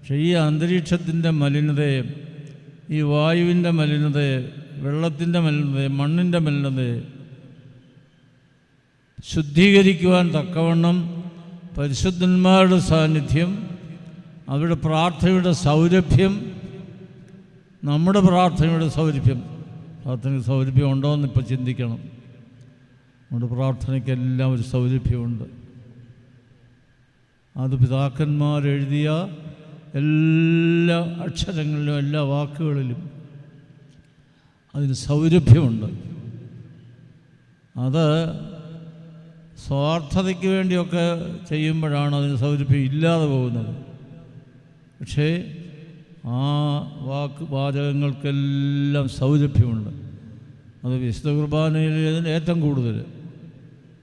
പക്ഷേ ഈ അന്തരീക്ഷത്തിൻ്റെ മലിനതയെ, ഈ വായുവിൻ്റെ മലിനതയെ, വെള്ളത്തിൻ്റെ മലിനതയെ, മണ്ണിൻ്റെ മലിനതയെ ശുദ്ധീകരിക്കുവാൻ തക്കവണ്ണം പരിശുദ്ധന്മാരുടെ സാന്നിധ്യം, അവരുടെ പ്രാർത്ഥനയുടെ സൗരഭ്യം, നമ്മുടെ പ്രാർത്ഥനയുടെ സൗരഭ്യം, പ്രാർത്ഥനയ്ക്ക് സൗരഭ്യം ഉണ്ടോ എന്നിപ്പോൾ ചിന്തിക്കണം. നമ്മുടെ പ്രാർത്ഥനയ്ക്കെല്ലാം ഒരു സൗരഭ്യമുണ്ട്. അത് പിതാക്കന്മാരെഴുതിയ എല്ലാ അക്ഷരങ്ങളിലും എല്ലാ വാക്കുകളിലും അതിന് സൗരഭ്യമുണ്ട്. അത് സ്വാർത്ഥതയ്ക്ക് വേണ്ടിയൊക്കെ ചെയ്യുമ്പോഴാണ് അതിന് സൗരഭ്യം ഇല്ലാതെ പോകുന്നത്. പക്ഷേ ആ വാചകങ്ങൾക്കെല്ലാം സൗരഭ്യമുണ്ട്. അത് വിശുദ്ധ കുർബാനയിൽ ഇതിന് ഏറ്റവും കൂടുതൽ.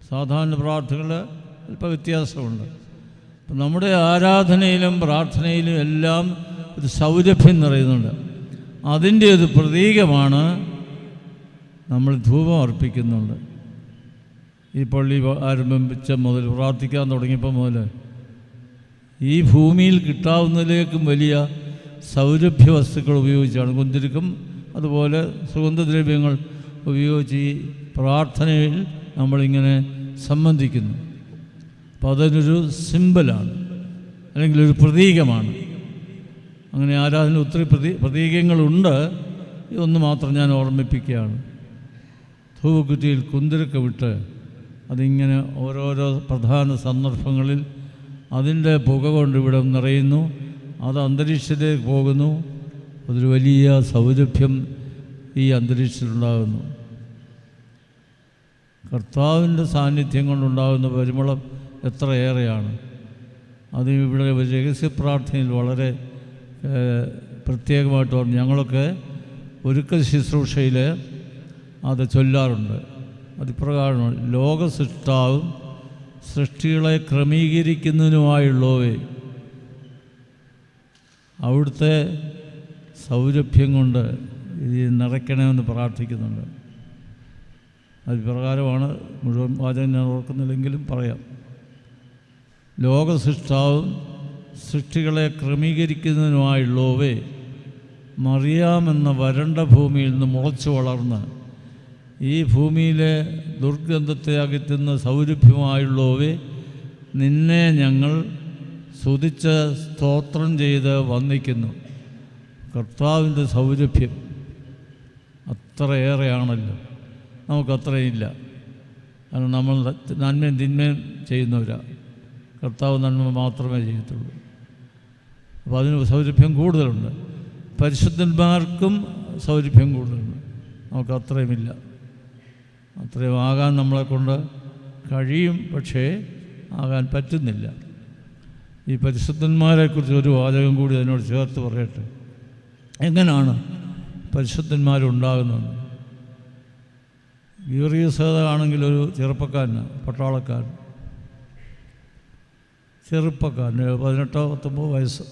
സാധാരണ പ്രാർത്ഥനകൾ അല്പം വ്യത്യാസമുണ്ട്. അപ്പം നമ്മുടെ ആരാധനയിലും പ്രാർത്ഥനയിലും എല്ലാം ഒരു സൗരഭ്യം നിറയുന്നുണ്ട്. അതിൻ്റെ ഒരു പ്രതീകമാണ് നമ്മൾ ധൂപം അർപ്പിക്കുന്നുണ്ട്. ഈ പള്ളി ആരംഭിച്ച മുതൽ, പ്രാർത്ഥിക്കാൻ തുടങ്ങിയപ്പോൾ മുതൽ ഈ ഭൂമിയിൽ കിട്ടാവുന്നതിലേക്കും വലിയ സൗരഭ്യ വസ്തുക്കൾ ഉപയോഗിച്ചാണ്, കുന്തിരിക്കം അതുപോലെ സുഗന്ധദ്രവ്യങ്ങൾ ഉപയോഗിച്ച് ഈ പ്രാർത്ഥനയിൽ നമ്മളിങ്ങനെ സംബന്ധിക്കുന്നു. അപ്പോൾ അതൊരു സിമ്പലാണ്, അല്ലെങ്കിൽ ഒരു പ്രതീകമാണ്. അങ്ങനെ ആരാധന ഒത്തിരി പ്രതീകങ്ങളുണ്ട്. ഇതൊന്ന് മാത്രം ഞാൻ ഓർമ്മിപ്പിക്കുകയാണ്. ധൂപക്കുറ്റിയിൽ കുന്തിരിക്ക വിട്ട് അതിങ്ങനെ ഓരോരോ പ്രധാന സന്ദർഭങ്ങളിൽ അതിൻ്റെ പുക കൊണ്ട് ഇവിടെ നിറയുന്നു, അത് അന്തരീക്ഷത്തിലേക്ക് പോകുന്നു. അതൊരു വലിയ സൗരഭ്യം ഈ അന്തരീക്ഷത്തിലുണ്ടാകുന്നു. കർത്താവിൻ്റെ സാന്നിധ്യം കൊണ്ടുണ്ടാകുന്ന പരിമളം എത്രയേറെയാണ്. അത് ഇവിടെ രഹസ്യ പ്രാർത്ഥനയിൽ വളരെ പ്രത്യേകമായിട്ട് പറഞ്ഞു. ഞങ്ങളൊക്കെ ഒരുക്കൽ ശുശ്രൂഷയിൽ അത് ചൊല്ലാറുണ്ട്. അതിപ്രകാരമാണ്: ലോക സൃഷ്ടാവും സൃഷ്ടികളെ ക്രമീകരിക്കുന്നതിനുമായുള്ളവേ, അവിടുത്തെ സൗരഭ്യം കൊണ്ട് ഇത് നിറയ്ക്കണമെന്ന് പ്രാർത്ഥിക്കുന്നുണ്ട്. അത് പ്രകാരമാണ്. മുഴുവൻ വാചകം ഞാൻ ഓർക്കുന്നില്ലെങ്കിലും പറയാം. ലോക സൃഷ്ടാവും സൃഷ്ടികളെ ക്രമീകരിക്കുന്നതിനുമായുള്ളവേ, മറിയാമെന്ന വരണ്ട ഭൂമിയിൽ നിന്ന് മുളച്ചു വളർന്ന് ഈ ഭൂമിയിലെ ദുർഗന്ധത്തെ അകറ്റുന്ന സൗരഭ്യമായുള്ളവേ, നിന്നെ ഞങ്ങൾ സ്തുതിച്ച് സ്തോത്രം ചെയ്ത് വന്ദിക്കുന്നു. കർത്താവിൻ്റെ സൗരഭ്യം അത്രയേറെയാണല്ലോ. നമുക്കത്രയില്ല. കാരണം നമ്മൾ നന്മയും തിന്മയും ചെയ്യുന്നവരാണ്. കർത്താവ് നന്മ മാത്രമേ ചെയ്യത്തുള്ളൂ. അപ്പോൾ അതിന് സൗരഭ്യം കൂടുതലുണ്ട്. പരിശുദ്ധന്മാർക്കും സൗരഭ്യം കൂടുതലുണ്ട്. നമുക്കത്രയുമില്ല. അത്രയും ആകാൻ നമ്മളെക്കൊണ്ട് കഴിയും, പക്ഷേ ആകാൻ പറ്റുന്നില്ല. ഈ പരിശുദ്ധന്മാരെക്കുറിച്ച് ഒരു വാചകം കൂടി അതിനോട് ചേർത്ത് പറയട്ടെ. എങ്ങനെയാണ് പരിശുദ്ധന്മാരുണ്ടാകുന്നത്? ഗ്യൂറിയസ് ആണെങ്കിൽ ഒരു ചെറുപ്പക്കാരന്, പട്ടാളക്കാരൻ, ചെറുപ്പക്കാരന് 18-19 വയസ്സ്,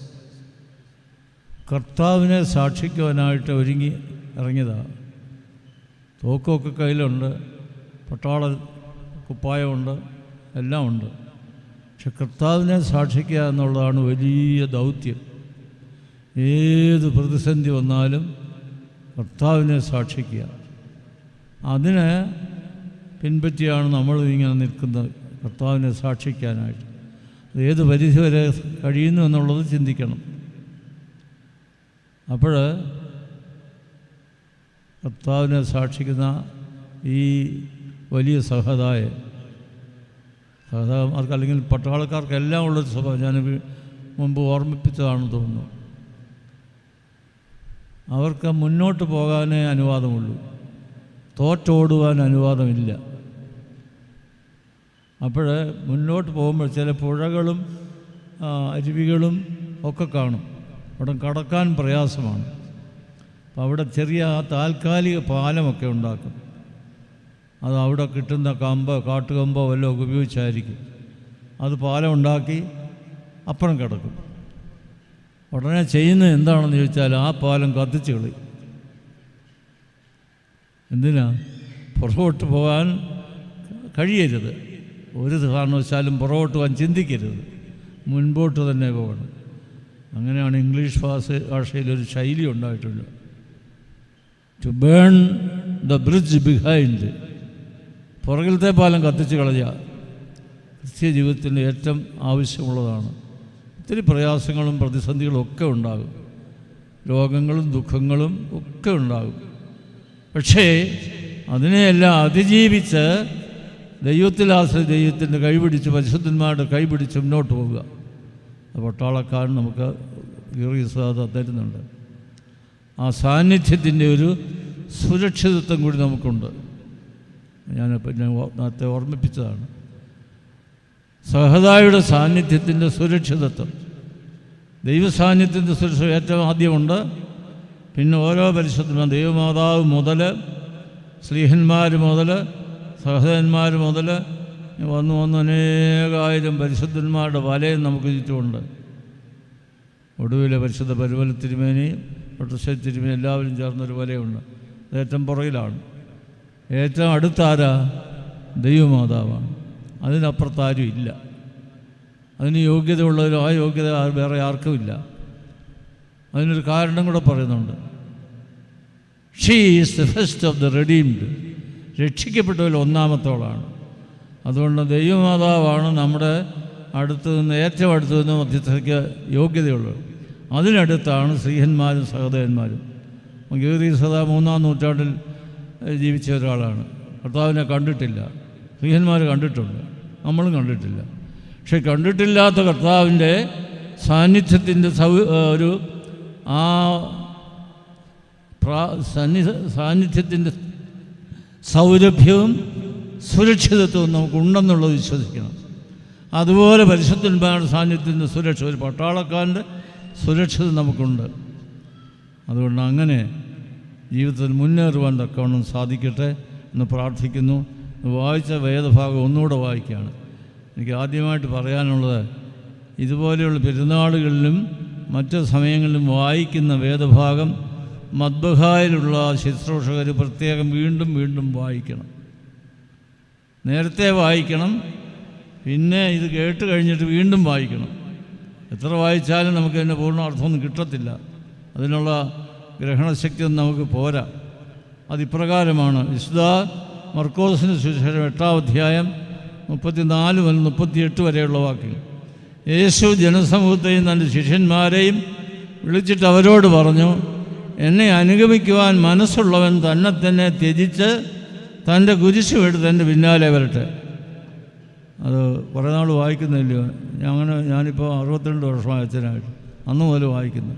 കർത്താവിനെ സാക്ഷിക്കുവാനായിട്ട് ഒരുങ്ങി ഇറങ്ങിയതാണ്. തോക്കൊക്കെ കയ്യിലുണ്ട്, പട്ടാള കുപ്പായമുണ്ട്, എല്ലാം ഉണ്ട്. പക്ഷെ കർത്താവിനെ സാക്ഷിക്കുക എന്നുള്ളതാണ് വലിയ ദൗത്യം. ഏത് പ്രതിസന്ധി വന്നാലും കർത്താവിനെ സാക്ഷിക്കുക. അതിനെ പിൻപറ്റിയാണ് നമ്മൾ ഇങ്ങനെ നിൽക്കുന്നത്, കർത്താവിനെ സാക്ഷിക്കാനായിട്ട്. അത് ഏത് പരിധി വരെ കഴിയുന്നു എന്നുള്ളത് ചിന്തിക്കണം. അപ്പോൾ കർത്താവിനെ സാക്ഷിക്കുന്ന ഈ വലിയ സഹതാമാർക്ക്, അല്ലെങ്കിൽ പട്ടാളക്കാർക്കെല്ലാം ഉള്ളൊരു സ്വഭാവം ഞാൻ മുമ്പ് ഓർമ്മിപ്പിച്ചതാണെന്ന് തോന്നുന്നു. അവർക്ക് മുന്നോട്ട് പോകാനേ അനുവാദമുള്ളൂ, തോറ്റോടുവാൻ അനുവാദമില്ല. അപ്പോൾ മുന്നോട്ട് പോകുമ്പോൾ ചില പുഴകളും അരുവികളും ഒക്കെ കാണും. അവിടെ കടക്കാൻ പ്രയാസമാണ്. അപ്പോൾ അവിടെ ചെറിയ താൽക്കാലിക പാലമൊക്കെ ഉണ്ടാക്കും. അത് അവിടെ കിട്ടുന്ന കാട്ടുകമ്പോ വല്ലതും ഉപയോഗിച്ചായിരിക്കും. അത് പാലം ഉണ്ടാക്കി അപ്പുറം കിടക്കും. ഉടനെ ചെയ്യുന്നത് എന്താണെന്ന് ചോദിച്ചാൽ ആ പാലം കത്തിച്ച് കളയും. എന്തിനാ? പുറകോട്ട് പോകാൻ കഴിയരുത്. ഒരു കാരണവശാലും പുറകോട്ട് പോകാൻ ചിന്തിക്കരുത്. മുൻപോട്ട് തന്നെ പോകണം. അങ്ങനെയാണ് ഇംഗ്ലീഷ് ഭാഷയിലൊരു ശൈലി ഉണ്ടായിട്ടുണ്ട്. To burn the bridge behind, പുറകിലത്തെ പാലം കത്തിച്ച് കളയുക ക്രിസ്തീയ ജീവിതത്തിൻ്റെ ഏറ്റവും ആവശ്യമുള്ളതാണ്. ഒത്തിരി പ്രയാസങ്ങളും പ്രതിസന്ധികളും ഒക്കെ ഉണ്ടാകും, രോഗങ്ങളും ദുഃഖങ്ങളും ഒക്കെ ഉണ്ടാകും. പക്ഷേ അതിനെയെല്ലാം അതിജീവിച്ച് ദൈവത്തിൽ ആശ്രയിച്ച് ദൈവത്തിൻ്റെ കൈപിടിച്ച് പരിശുദ്ധന്മാരുടെ കൈപിടിച്ച് മുന്നോട്ട് പോവുക. പട്ടാളക്കാരൻ നമുക്ക് ഗീർഗീസാദ തരുന്നുണ്ട്. ആ സാന്നിധ്യത്തിൻ്റെ ഒരു സുരക്ഷിതത്വം കൂടി നമുക്കുണ്ട്. ഞാൻ നേരത്തെ ഓർമ്മിപ്പിച്ചതാണ്. സഹദായുടെ സാന്നിധ്യത്തിൻ്റെ സുരക്ഷിതത്വം, ദൈവസാന്നിധ്യത്തിൻ്റെ സുരക്ഷ ഏറ്റവും ആദ്യമുണ്ട്. പിന്നെ ഓരോ പരിശുദ്ധന്മാർ, ദൈവമാതാവ് മുതൽ സ്ലീഹന്മാർ മുതൽ സഹോദരന്മാർ മുതൽ വന്നു അനേകായിരം പരിശുദ്ധന്മാരുടെ വലയും നമുക്ക് ചുറ്റുമുണ്ട്. ഒടുവിലെ പരിശുദ്ധ പരിമല തിരുമേനി, പ്രൊട്ടസ്റ്റന്റ് തിരുമേനി എല്ലാവരും ചേർന്നൊരു വലയുണ്ട്. അത് ഏറ്റവും പുറകിലാണ്. ഏറ്റവും അടുത്താരാ? ദൈവമാതാവാണ്. അതിനപ്പുറത്താരും ഇല്ല. അതിന് യോഗ്യതയുള്ളവരോ ആ യോഗ്യത വേറെ ആർക്കുമില്ല. അതിനൊരു കാരണം കൂടെ പറയുന്നുണ്ട്. She is the first of the redeemed. രക്ഷിക്കപ്പെട്ടവരിൽ ഒന്നാമത്തോളാണ്. അതുകൊണ്ട് ദൈവമാതാവാണ് നമ്മുടെ അടുത്ത് നിന്ന്, ഏറ്റവും അടുത്ത് നിന്ന് മധ്യസ്ഥയ്ക്ക് യോഗ്യതയുള്ളത്. അതിനടുത്താണ് സ്ത്രീഹന്മാരും സഹോദരന്മാരും. ഗീർഗീസാദ 3-ാം നൂറ്റാണ്ടിൽ ജീവിച്ച ഒരാളാണ്. കർത്താവിനെ കണ്ടിട്ടില്ല. സ്ത്രീഹന്മാർ കണ്ടിട്ടുണ്ട്, നമ്മളും കണ്ടിട്ടില്ല. പക്ഷെ കണ്ടിട്ടില്ലാത്ത കർത്താവിൻ്റെ സാന്നിധ്യത്തിൻ്റെ ഒരു ആ സാന്നിധ്യത്തിൻ്റെ സൗരഭ്യവും സുരക്ഷിതത്വവും നമുക്കുണ്ടെന്നുള്ളത് വിശ്വസിക്കണം. അതുപോലെ പരിശുദ്ധന്മാരുടെ സാന്നിധ്യത്തിൻ്റെ സുരക്ഷ, ഒരു പട്ടാളക്കാരൻ്റെ സുരക്ഷിത നമുക്കുണ്ട്. അതുകൊണ്ട് അങ്ങനെ ജീവിതത്തിൽ മുന്നേറുവാൻ തക്കവണ്ണം സാധിക്കട്ടെ എന്ന് പ്രാർത്ഥിക്കുന്നു. വായിച്ച വേദഭാഗം ഒന്നുകൂടെ വായിക്കുകയാണ്. എനിക്ക് ആദ്യമായിട്ട് പറയാനുള്ളത്, ഇതുപോലെയുള്ള പെരുന്നാളുകളിലും മറ്റ് സമയങ്ങളിലും വായിക്കുന്ന വേദഭാഗം മദ്ബഹായിലുള്ള ശുശ്രൂഷകർ പ്രത്യേകം വീണ്ടും വീണ്ടും വായിക്കണം. നേരത്തെ വായിക്കണം, പിന്നെ ഇത് കേട്ട് കഴിഞ്ഞിട്ട് വീണ്ടും വായിക്കണം. എത്ര വായിച്ചാലും നമുക്ക് അതിൻ്റെ പൂർണ്ണാർത്ഥമൊന്നും കിട്ടത്തില്ല. അതിനുള്ള ഗ്രഹണശക്തിയൊന്നും നമുക്ക് പോരാ. അതിപ്രകാരമാണ്. വിശുദ്ധ മർക്കോസിന് സുവിശേഷം 8-ാം അധ്യായം 34 മുതൽ 38 വരെയുള്ള വാക്യങ്ങൾ. യേശു ജനസമൂഹത്തെയും തൻ്റെ ശിഷ്യന്മാരെയും വിളിച്ചിട്ട് അവരോട് പറഞ്ഞു, എന്നെ അനുഗമിക്കുവാൻ മനസ്സുള്ളവൻ തന്നെ തന്നെ ത്യജിച്ച് തൻ്റെ കുരിശുമെടുത്ത് എൻ്റെ പിന്നാലെ വരട്ടെ. അത് കുറേ നാൾ വായിക്കുന്നില്ലയോ? ഞാനിപ്പോൾ 62 വർഷമായി അച്ഛനായിട്ട്, അന്ന് മുതൽ വായിക്കുന്നു.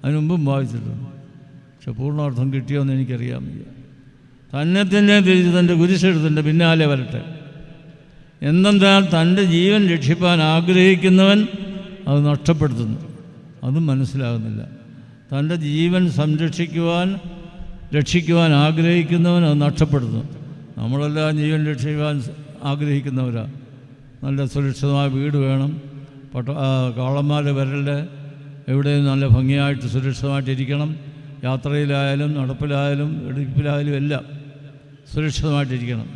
അതിന് മുമ്പും വായിച്ചിട്ടുണ്ട്. പക്ഷെ പൂർണ്ണാർത്ഥം കിട്ടിയോന്ന് എനിക്കറിയാൻ വയ്യ. തന്നെ തന്നെ തിരിച്ച് തൻ്റെ കുരിശെടുത്തിൻ്റെ പിന്നാലെ വരട്ടെ. എന്തെന്നാൽ തൻ്റെ ജീവൻ രക്ഷിപ്പാൻ ആഗ്രഹിക്കുന്നവൻ അത് നഷ്ടപ്പെടുത്തുന്നു. അതും മനസ്സിലാകുന്നില്ല. തൻ്റെ ജീവൻ രക്ഷിക്കുവാൻ ആഗ്രഹിക്കുന്നവൻ അത് നഷ്ടപ്പെടുന്നു. നമ്മളെല്ലാം ജീവൻ രക്ഷിക്കുവാൻ ആഗ്രഹിക്കുന്നവരാണ്. നല്ല സുരക്ഷിതമായ വീട് വേണം. കാളന്മാരുടെ വിരലിൽ എവിടെയും നല്ല ഭംഗിയായിട്ട് സുരക്ഷിതമായിട്ടിരിക്കണം. യാത്രയിലായാലും നടപ്പിലായാലും എടുപ്പിലായാലും എല്ലാം സുരക്ഷിതമായിട്ടിരിക്കണം.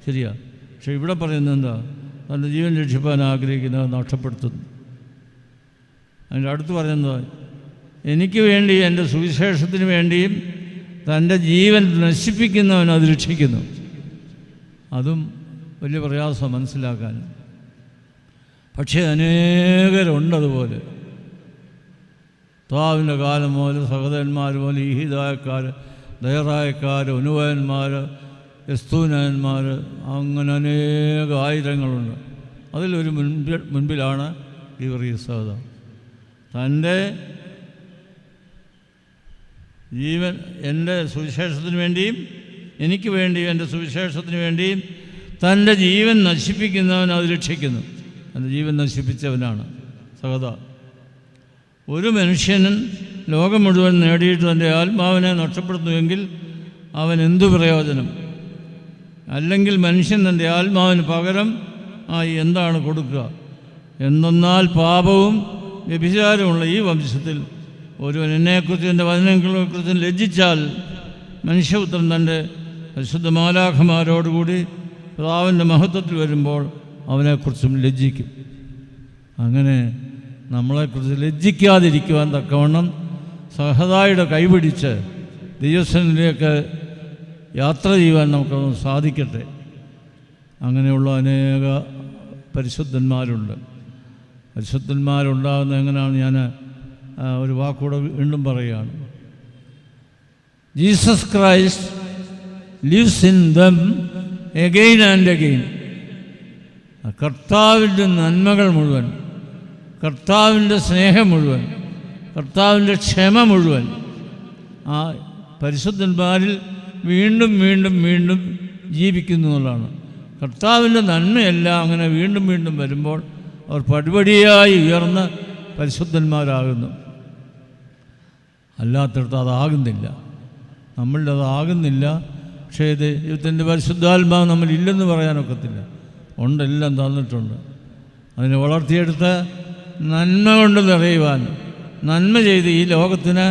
ശരിയാ. പക്ഷെ ഇവിടെ പറയുന്നത് എന്താ? തൻ്റെ ജീവൻ രക്ഷിപ്പാൻ ആഗ്രഹിക്കുന്നത് നഷ്ടപ്പെടുത്തുന്നു. അതിൻ്റെ അടുത്ത് പറയുന്നത്, എനിക്ക് വേണ്ടി എൻ്റെ സുവിശേഷത്തിന് വേണ്ടിയും തൻ്റെ ജീവൻ നശിപ്പിക്കുന്നവൻ അത് രക്ഷിക്കുന്നു. അതും വലിയ പ്രയാസം മനസ്സിലാക്കാൻ. പക്ഷേ അനേകരുണ്ടതുപോലെ. താവിൻ്റെ കാലം മുതൽ സഹോദരന്മാർ മുതൽ ഈഹിദായക്കാർ, ദയറായക്കാർ, ഉനുവയന്മാർ, എസ്തൂനന്മാർ, അങ്ങനെ അനേക ആയിരങ്ങളുണ്ട്. അതിലൊരു മുൻപിലാണ് ഗീർഗീസാദ. തൻ്റെ ജീവൻ എൻ്റെ സുവിശേഷത്തിന് വേണ്ടിയും എനിക്ക് വേണ്ടിയും എൻ്റെ സുവിശേഷത്തിന് വേണ്ടിയും തൻ്റെ ജീവൻ നശിപ്പിക്കുന്നവൻ അത് രക്ഷിക്കുന്നു. തൻ്റെ ജീവൻ നശിപ്പിച്ചവനാണ് സഹദാ. ഒരു മനുഷ്യനും ലോകം മുഴുവൻ നേടിയിട്ട് തൻ്റെ ആത്മാവിനെ നഷ്ടപ്പെടുത്തുമെങ്കിൽ അവൻ എന്തു പ്രയോജനം? അല്ലെങ്കിൽ മനുഷ്യൻ തൻ്റെ ആത്മാവിന് പകരം എന്താണ് കൊടുക്കുക? എന്തെന്നാൽ പാപവും വ്യഭിചാരമുള്ള ഈ വംശത്തിൽ ഒരുവൻ എന്നെക്കുറിച്ച് എൻ്റെ വചനങ്ങളെക്കുറിച്ച് ലജ്ജിച്ചാൽ മനുഷ്യപുത്രൻ തൻ്റെ പരിശുദ്ധ മാലാഖമാരോടുകൂടി പിതാവിൻ്റെ മഹത്വത്തിൽ വരുമ്പോൾ അവനെക്കുറിച്ചും ലജ്ജിക്കും. അങ്ങനെ നമ്മളെക്കുറിച്ച് ലജ്ജിക്കാതിരിക്കുവാൻ തക്കവണ്ണം സഹദായുടെ കൈപിടിച്ച് ദൈവസന്നിധിയിലേക്ക് യാത്ര ചെയ്യുവാൻ നമുക്കൊന്ന് സാധിക്കട്ടെ. അങ്ങനെയുള്ള അനേക പരിശുദ്ധന്മാരുണ്ട്. പരിശുദ്ധന്മാരുണ്ടാകുന്ന എങ്ങനെയാണ്? ഞാൻ ഒരു വാക്കൂടെ വീണ്ടും പറയുകയാണ്. Jesus Christ lives in them again and again. കർത്താവിൻ്റെ നന്മകൾ മുഴുവൻ, കർത്താവിൻ്റെ സ്നേഹം മുഴുവൻ, കർത്താവിൻ്റെ ക്ഷമ മുഴുവൻ ആ പരിശുദ്ധന്മാരിൽ വീണ്ടും വീണ്ടും വീണ്ടും ജീവിക്കുന്നു എന്നുള്ളതാണ്. കർത്താവിൻ്റെ നന്മയെല്ലാം അങ്ങനെ വീണ്ടും വീണ്ടും വരുമ്പോൾ അവർ പടിപടിയായി ഉയർന്ന് പരിശുദ്ധന്മാരാകുന്നു. അല്ലാത്തടത്ത് അതാകുന്നില്ല, നമ്മളുടെ അതാകുന്നില്ല. പക്ഷേ ദൈവത്തിൻ്റെ പരിശുദ്ധാത്മാവ് നമ്മളില്ലെന്ന് പറയാനൊക്കത്തില്ല. ഉണ്ടെല്ലാം തന്നിട്ടുണ്ട്. അതിനെ വളർത്തിയെടുത്ത് നന്മ കൊണ്ട് നിറയുവാൻ, നന്മ ചെയ്ത് ഈ ലോകത്തിന്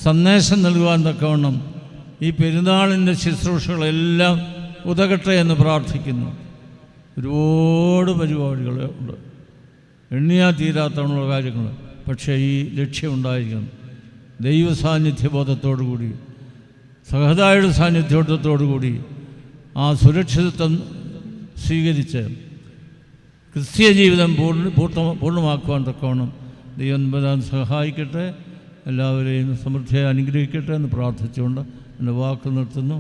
സന്ദേശം നൽകുവാൻ തക്കവണ്ണം ഈ പെരുന്നാളിൻ്റെ ശുശ്രൂഷകളെല്ലാം ഉതകട്ടെ എന്ന് പ്രാർത്ഥിക്കുന്നു. ഒരുപാട് പരിപാടികളുണ്ട്, എണ്ണിയാൽ തീരാത്തവണ്ണുള്ള കാര്യങ്ങൾ. പക്ഷേ ഈ ലക്ഷ്യമുണ്ടായിരിക്കണം. ദൈവ സാന്നിധ്യബോധത്തോടു കൂടി, സഹദായുടെ സാന്നിധ്യബോധത്തോടു കൂടി ആ സുരക്ഷിതത്വം സ്വീകരിച്ച് ക്രിസ്തീയ ജീവിതം പൂർണ്ണമാക്കുവാൻ തക്കവണ്ണം ദൈവം വരാൻ സഹായിക്കട്ടെ. എല്ലാവരെയും സമൃദ്ധിയായി അനുഗ്രഹിക്കട്ടെ എന്ന് പ്രാർത്ഥിച്ചുകൊണ്ട് എൻ്റെ വാക്ക് നിർത്തുന്നു.